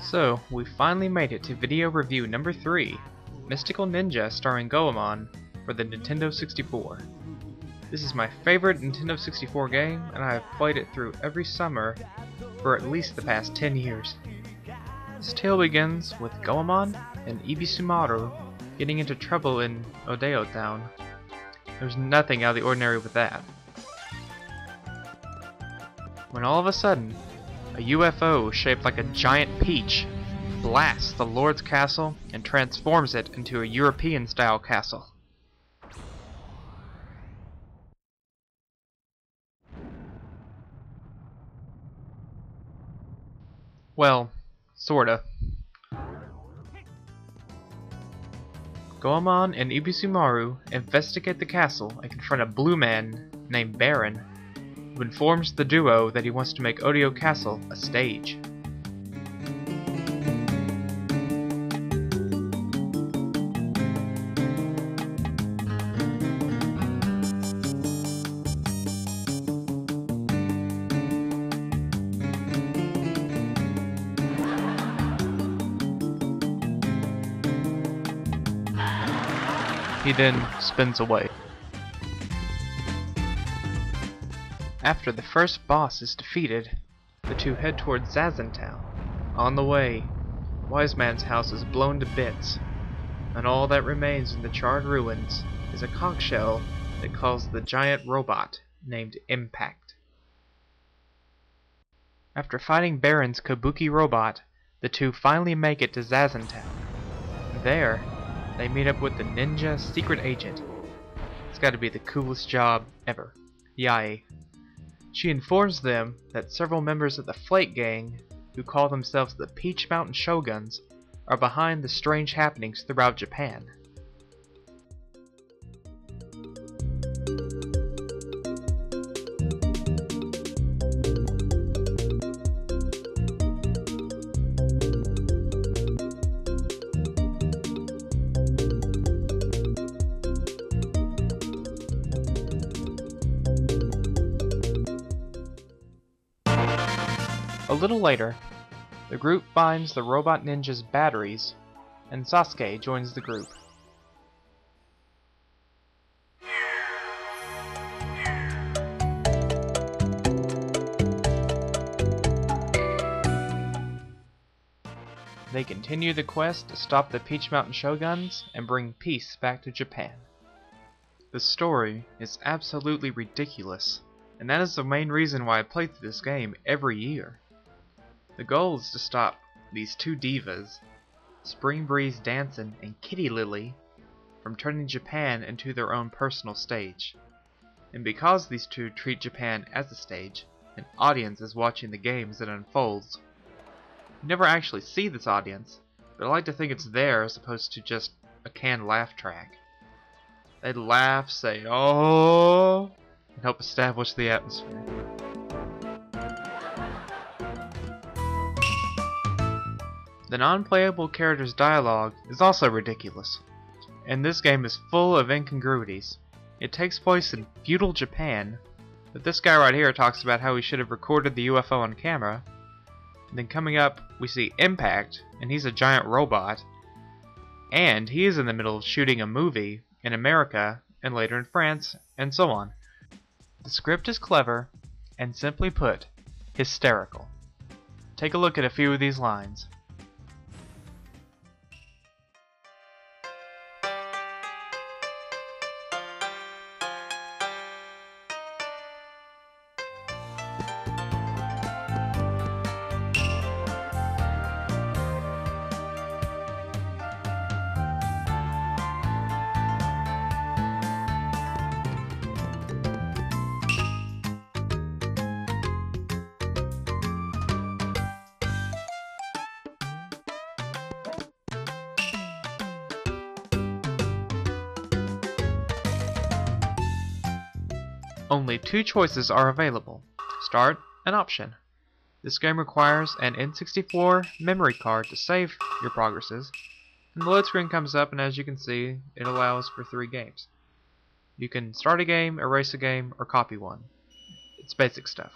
So, we finally made it to video review number 3, Mystical Ninja starring Goemon for the Nintendo 64. This is my favorite Nintendo 64 game, and I have played it through every summer for at least the past 10 years. This tale begins with Goemon and Ibisumaru getting into trouble in Odeo Town. There's nothing out of the ordinary with that. When all of a sudden, a UFO shaped like a giant peach blasts the Lord's castle and transforms it into a European-style castle. Well, sorta. Goemon and Ibisumaru investigate the castle and confront a blue man named Baron, who informs the duo that he wants to make Odeo Castle a stage. He then spins away. After the first boss is defeated, the two head towards Zazen Town. On the way, Wise Man's house is blown to bits, and all that remains in the charred ruins is a conch shell that calls the giant robot named Impact. After fighting Baron's Kabuki robot, the two finally make it to Zazen Town. There, they meet up with the ninja secret agent. It's gotta be the coolest job ever. Yae. She informs them that several members of the Flake Gang, who call themselves the Peach Mountain Shoguns, are behind the strange happenings throughout Japan. A little later, the group finds the robot ninja's batteries, and Sasuke joins the group. They continue the quest to stop the Peach Mountain Shoguns and bring peace back to Japan. The story is absolutely ridiculous, and that is the main reason why I play through this game every year. The goal is to stop these two divas, Spring Breeze Dancin' and Kitty Lily, from turning Japan into their own personal stage. And because these two treat Japan as a stage, an audience is watching the game as it unfolds. You never actually see this audience, but I like to think it's there as opposed to just a canned laugh track. They laugh, say "oh," and help establish the atmosphere. The non-playable character's dialogue is also ridiculous, and this game is full of incongruities. It takes place in feudal Japan, but this guy right here talks about how he should have recorded the UFO on camera. And then coming up, we see Impact, and he's a giant robot, and he is in the middle of shooting a movie in America, and later in France, and so on. The script is clever, and simply put, hysterical. Take a look at a few of these lines. Only two choices are available, start and option. This game requires an N64 memory card to save your progresses, and the load screen comes up, and as you can see, it allows for 3 games. You can start a game, erase a game, or copy one. It's basic stuff.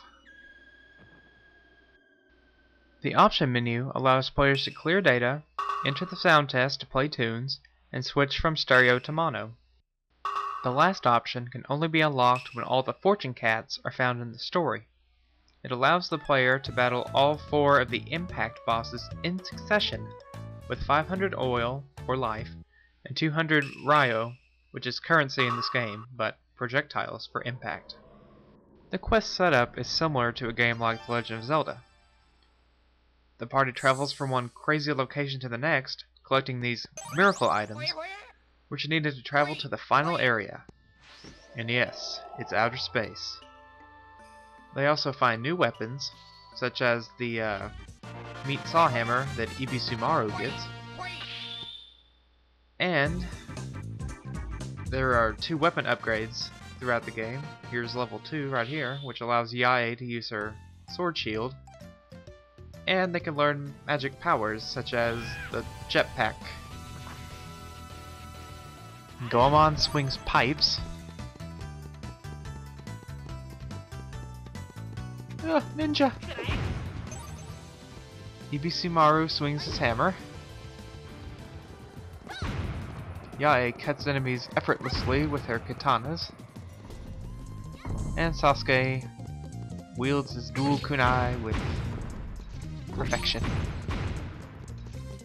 The option menu allows players to clear data, enter the sound test to play tunes, and switch from stereo to mono. The last option can only be unlocked when all the fortune cats are found in the story. It allows the player to battle all 4 of the impact bosses in succession with 500 oil, or life, and 200 ryo, which is currency in this game, but projectiles for impact. The quest setup is similar to a game like The Legend of Zelda. The party travels from one crazy location to the next, collecting these miracle items, which are needed to travel to the final area. And yes, it's outer space. They also find new weapons, such as the meat saw hammer that Ibisumaru gets. And there are 2 weapon upgrades throughout the game. Here's level 2 right here, which allows Yae to use her sword shield. And they can learn magic powers, such as the jetpack. Goemon swings pipes. Ninja! Ibisumaru swings his hammer. Yae cuts enemies effortlessly with her katanas. And Sasuke wields his dual kunai with perfection.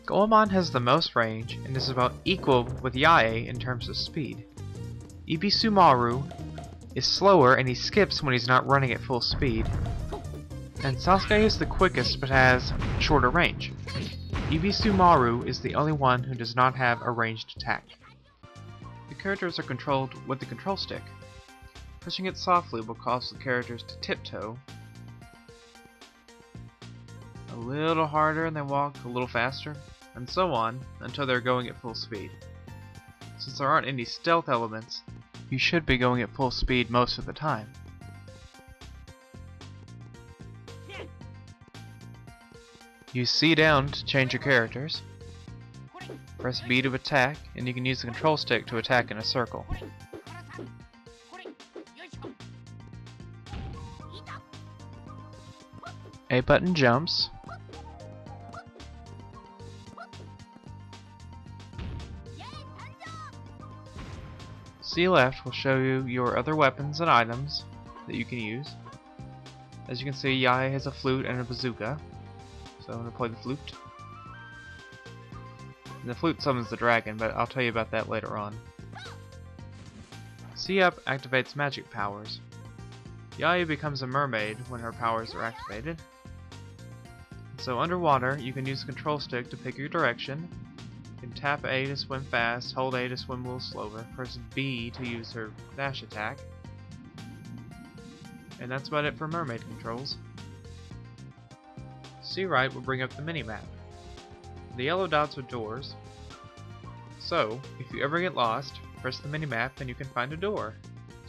Goemon has the most range and is about equal with Yae in terms of speed. Ibisumaru is slower and he skips when he's not running at full speed. And Sasuke is the quickest but has shorter range. Ibisumaru is the only one who does not have a ranged attack. The characters are controlled with the control stick. Pushing it softly will cause the characters to tiptoe a little harder and then walk a little faster, and so on until they're going at full speed. Since there aren't any stealth elements, you should be going at full speed most of the time. Use C down to change your characters. Press B to attack, and you can use the control stick to attack in a circle. A button jumps. C left will show you your other weapons and items that you can use. As you can see, Yae has a flute and a bazooka. So I'm going to play the flute. And the flute summons the dragon, but I'll tell you about that later on. C up activates magic powers. Yae becomes a mermaid when her powers are activated. So underwater, you can use the control stick to pick your direction. You can tap A to swim fast, hold A to swim a little slower, press B to use her dash attack. And that's about it for mermaid controls. C right will bring up the minimap. The yellow dots are doors. So, if you ever get lost, press the minimap and you can find a door,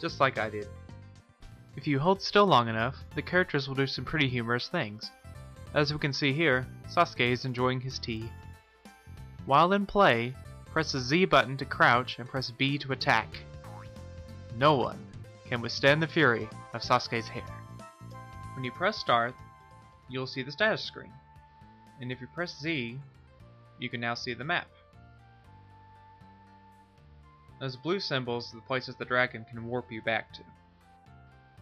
just like I did. If you hold still long enough, the characters will do some pretty humorous things. As we can see here, Sasuke is enjoying his tea. While in play, press the Z button to crouch and press B to attack. No one can withstand the fury of Sasuke's hair. When you press start, you'll see the status screen. And if you press Z, you can now see the map. Those blue symbols are the places the dragon can warp you back to.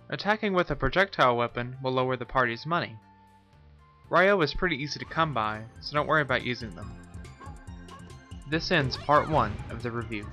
Attacking with a projectile weapon will lower the party's money. Ryo is pretty easy to come by, so don't worry about using them. This ends part 1 of the review.